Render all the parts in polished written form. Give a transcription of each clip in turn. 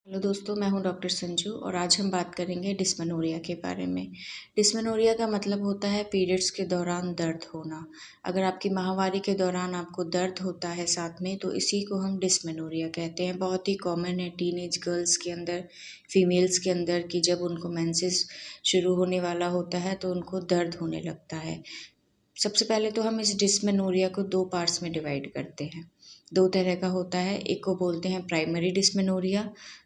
Hello दोस्तों, मैं हूं डॉक्टर संजू और आज हम बात करेंगे डिस्मेनोरिया के बारे में। डिस्मेनोरिया का मतलब होता है पीरियड्स के दौरान दर्द होना। अगर आपकी माहवारी के दौरान आपको दर्द होता है साथ में, तो इसी को हम डिस्मेनोरिया कहते हैं। बहुत ही कॉमन है टीनेज गर्ल्स के अंदर, फीमेल्स के अंदर, कि जब उनको मेंसेस शुरू होने वाला होता है तो उनको दर्द होने लगता है। सबसे पहले तो हम इस डिस्मेनोरिया को दो पार्ट्स में डिवाइड करते हैं। दो तरह का होता है, एक को बोलते हैं प्राइमरी डिस्मेनोरिया,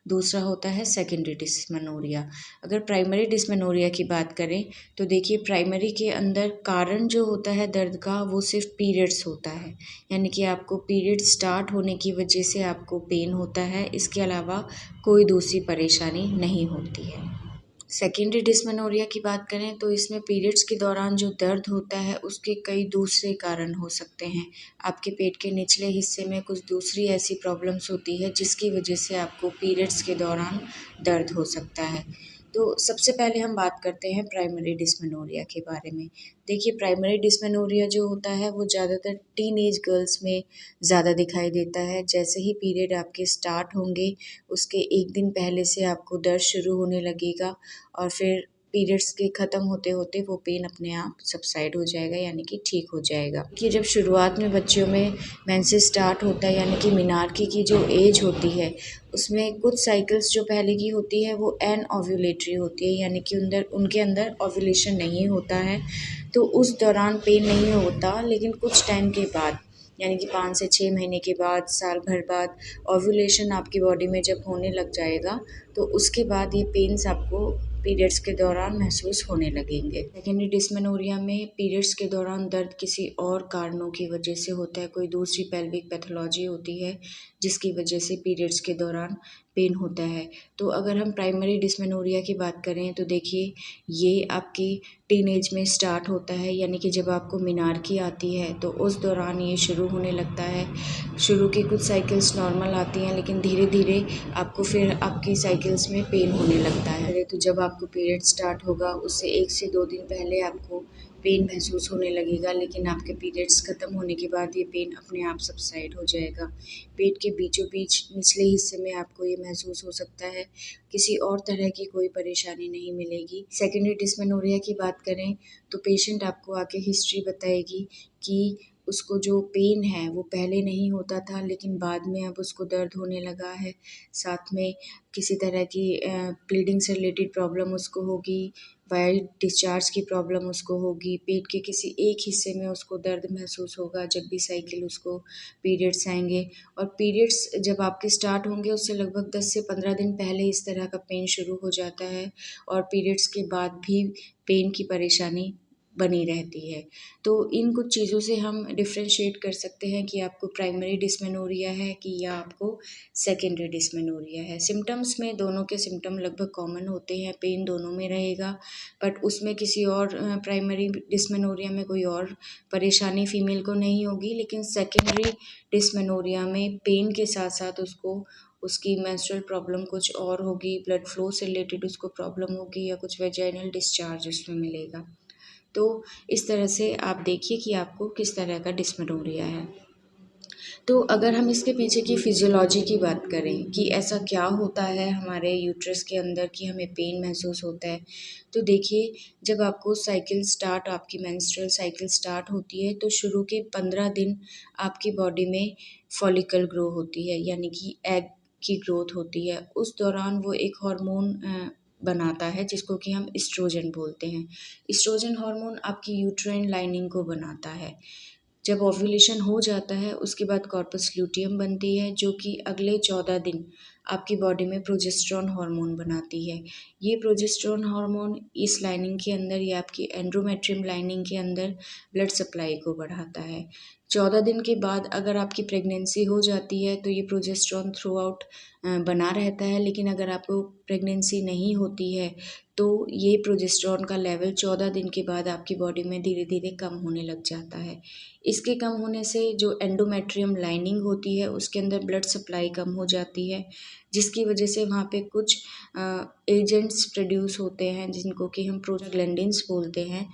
दूसरा होता है सेकेंडरी डिस्मेनोरिया। अगर प्राइमरी डिस्मेनोरिया की बात करें तो देखिए, प्राइमरी के अंदर कारण जो होता है दर्द का वो सिर्फ पीरियड्स होता है, यानी कि आपको पीरियड स्टार्ट होने की वजह से आपको पेन होता है। इसके अलावा कोई दूसरी परेशानी नहीं होती है। सेकेंडरी डिस्मेनोरिया की बात करें तो इसमें पीरियड्स के दौरान जो दर्द होता है उसके कई दूसरे कारण हो सकते हैं। आपके पेट के निचले हिस्से में कुछ दूसरी ऐसी प्रॉब्लम्स होती है जिसकी वजह से आपको पीरियड्स के दौरान दर्द हो सकता है। तो सबसे पहले हम बात करते हैं प्राइमरी डिस्मेनोरिया के बारे में। देखिए, प्राइमरी डिस्मेनोरिया जो होता है वो ज़्यादातर टीनेज गर्ल्स में ज़्यादा दिखाई देता है। जैसे ही पीरियड आपके स्टार्ट होंगे उसके एक दिन पहले से आपको दर्द शुरू होने लगेगा और फिर पीरियड्स के ख़त्म होते होते वो पेन अपने आप सबसाइड हो जाएगा, यानी कि ठीक हो जाएगा। कि जब शुरुआत में बच्चियों में मेंसेस स्टार्ट होता है, यानी कि मेनार्की की जो एज होती है, उसमें कुछ साइकिल्स जो पहले की होती है वो एन ओव्यूलेटरी होती है, यानी कि उनके अंदर ओव्यूलेशन नहीं होता है, तो उस दौरान पेन नहीं होता। लेकिन कुछ टाइम के बाद, यानी कि 5 से 6 महीने के बाद, साल भर बाद ओव्यूलेशन आपकी बॉडी में जब होने लग जाएगा तो उसके बाद ये पेन्स आपको पीरियड्स के दौरान महसूस होने लगेंगे। सेकेंडरी डिस्मेनोरिया में पीरियड्स के दौरान दर्द किसी और कारणों की वजह से होता है, कोई दूसरी पेल्विक पैथोलॉजी होती है जिसकी वजह से पीरियड्स के दौरान पेन होता है। तो अगर हम प्राइमरी डिस्मेनोरिया की बात करें तो देखिए, ये आपकी टीनेज में स्टार्ट होता है, यानी कि जब आपको मेनार्की आती है तो उस दौरान ये शुरू होने लगता है। शुरू की कुछ साइकिल्स नॉर्मल आती हैं, लेकिन धीरे धीरे आपको फिर आपकी साइकिल्स में पेन होने लगता है। तो जब आपको पीरियड स्टार्ट होगा उससे 1 से 2 दिन पहले आपको पेन महसूस होने लगेगा, लेकिन आपके पीरियड्स ख़त्म होने के बाद ये पेन अपने आप सबसाइड हो जाएगा। पेट के बीचों बीच निचले हिस्से में आपको ये महसूस हो सकता है, किसी और तरह की कोई परेशानी नहीं मिलेगी। सेकेंडरी डिस्मेनोरिया की बात करें तो पेशेंट आपको आके हिस्ट्री बताएगी कि उसको जो पेन है वो पहले नहीं होता था, लेकिन बाद में अब उसको दर्द होने लगा है। साथ में किसी तरह की ब्लीडिंग से रिलेटेड प्रॉब्लम उसको होगी, वाइट डिस्चार्ज की प्रॉब्लम उसको होगी, पेट के किसी एक हिस्से में उसको दर्द महसूस होगा जब भी साइकिल उसको पीरियड्स आएँगे। और पीरियड्स जब आपके स्टार्ट होंगे उससे लगभग 10 से 15 दिन पहले इस तरह का पेन शुरू हो जाता है और पीरियड्स के बाद भी पेन की परेशानी बनी रहती है। तो इन कुछ चीज़ों से हम डिफ़रेंशिएट कर सकते हैं कि आपको प्राइमरी डिस्मेनोरिया है कि या आपको सेकेंडरी डिस्मेनोरिया है। सिम्पटम्स में दोनों के सिम्पटम लगभग कॉमन होते हैं, पेन दोनों में रहेगा, बट उसमें किसी और प्राइमरी डिस्मेनोरिया में कोई और परेशानी फीमेल को नहीं होगी, लेकिन सेकेंडरी डिस्मेनोरिया में पेन के साथ-साथ उसको उसकी मेंस्ट्रुअल प्रॉब्लम कुछ और होगी, ब्लड फ्लो से रिलेटेड उसको प्रॉब्लम होगी या कुछ वेजाइनल डिस्चार्ज उसमें मिलेगा। तो इस तरह से आप देखिए कि आपको किस तरह का डिस्मेनोरिया है। तो अगर हम इसके पीछे की फिजियोलॉजी की बात करें कि ऐसा क्या होता है हमारे यूट्रस के अंदर कि हमें पेन महसूस होता है, तो देखिए, जब आपको साइकिल स्टार्ट आपकी मेंस्ट्रुअल साइकिल स्टार्ट होती है तो शुरू के 15 दिन आपकी बॉडी में फॉलिकल ग्रो होती है, यानी कि एग की ग्रोथ होती है। उस दौरान वो एक हार्मोन बनाता है जिसको कि हम एस्ट्रोजन बोलते हैं। एस्ट्रोजन हार्मोन आपकी यूट्राइन लाइनिंग को बनाता है। जब ओव्यूलेशन हो जाता है उसके बाद कॉर्पस ल्यूटियम बनती है, जो कि अगले 14 दिन आपकी बॉडी में प्रोजेस्टेरॉन हार्मोन बनाती है। ये प्रोजेस्टेरॉन हार्मोन इस लाइनिंग के अंदर या आपकी एंडोमेट्रियम लाइनिंग के अंदर ब्लड सप्लाई को बढ़ाता है। 14 दिन के बाद अगर आपकी प्रेगनेंसी हो जाती है तो ये प्रोजेस्टेरॉन थ्रू आउट बना रहता है, लेकिन अगर आपको प्रेगनेंसी नहीं होती है तो ये प्रोजेस्टेरॉन का लेवल 14 दिन के बाद आपकी बॉडी में धीरे धीरे कम होने लग जाता है। इसके कम होने से जो एंडोमेट्रियम लाइनिंग होती है उसके अंदर ब्लड सप्लाई कम हो जाती है, जिसकी वजह से वहाँ पे कुछ एजेंट्स प्रोड्यूस होते हैं जिनको कि हम प्रोस्टाग्लैंडिन्स बोलते हैं।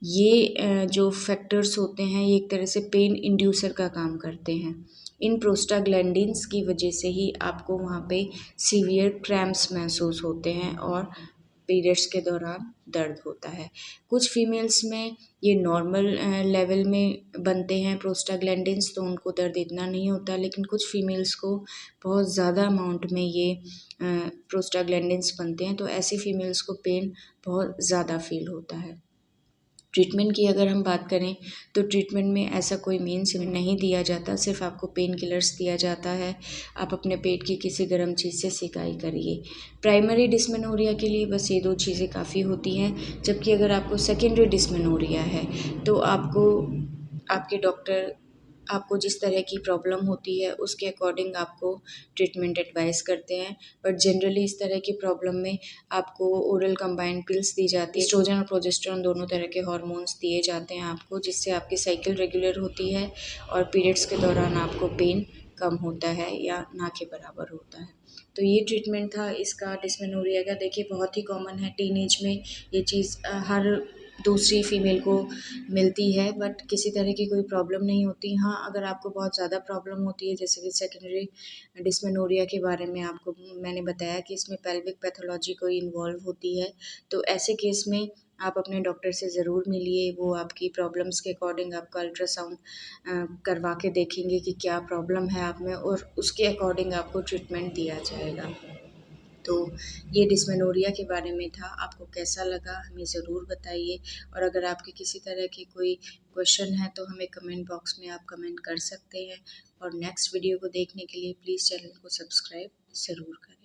ये जो फैक्टर्स होते हैं ये एक तरह से पेन इंड्यूसर का काम करते हैं। इन प्रोस्टाग्लैंडिन्स की वजह से ही आपको वहाँ पे सीवियर क्रैम्प्स महसूस होते हैं और पीरियड्स के दौरान दर्द होता है। कुछ फीमेल्स में ये नॉर्मल लेवल में बनते हैं प्रोस्टाग्लैंडिन्स, तो उनको दर्द इतना नहीं होता, लेकिन कुछ फीमेल्स को बहुत ज़्यादा अमाउंट में ये प्रोस्टाग्लैंडिन्स बनते हैं, तो ऐसी फीमेल्स को पेन बहुत ज़्यादा फील होता है। ट्रीटमेंट की अगर हम बात करें तो ट्रीटमेंट में ऐसा कोई मेन्स नहीं दिया जाता, सिर्फ आपको पेन किलर्स दिया जाता है। आप अपने पेट की किसी गर्म चीज़ से सिकाई करिए। प्राइमरी डिस्मेनोरिया के लिए बस ये 2 चीज़ें काफ़ी होती हैं, जबकि अगर आपको सेकेंडरी डिस्मेनोरिया है तो आपको आपके डॉक्टर आपको जिस तरह की प्रॉब्लम होती है उसके अकॉर्डिंग आपको ट्रीटमेंट एडवाइस करते हैं। बट जनरली इस तरह की प्रॉब्लम में आपको ओरल कंबाइंड पिल्स दी जाती है। एस्ट्रोजन और प्रोजेस्टेरॉन दोनों तरह के हार्मोन्स दिए जाते हैं आपको, जिससे आपकी साइकिल रेगुलर होती है और पीरियड्स के दौरान आपको पेन कम होता है या ना के बराबर होता है। तो ये ट्रीटमेंट था इसका डिस्मेनोरिया का। देखिए बहुत ही कॉमन है, टीनेज में ये चीज़ हर दूसरी फीमेल को मिलती है, बट किसी तरह की कोई प्रॉब्लम नहीं होती। हाँ, अगर आपको बहुत ज़्यादा प्रॉब्लम होती है, जैसे कि सेकेंडरी डिस्मेनोरिया के बारे में आपको मैंने बताया कि इसमें पेल्विक पैथोलॉजी कोई इन्वॉल्व होती है, तो ऐसे केस में आप अपने डॉक्टर से ज़रूर मिलिए। वो आपकी प्रॉब्लम्स के अकॉर्डिंग आपका अल्ट्रासाउंड करवा के देखेंगे कि क्या प्रॉब्लम है आप में, और उसके अकॉर्डिंग आपको ट्रीटमेंट दिया जाएगा। तो ये डिस्मेनोरिया के बारे में था। आपको कैसा लगा हमें ज़रूर बताइए, और अगर आपके किसी तरह की कोई क्वेश्चन है तो हमें कमेंट बॉक्स में आप कमेंट कर सकते हैं। और नेक्स्ट वीडियो को देखने के लिए प्लीज़ चैनल को सब्सक्राइब ज़रूर करें।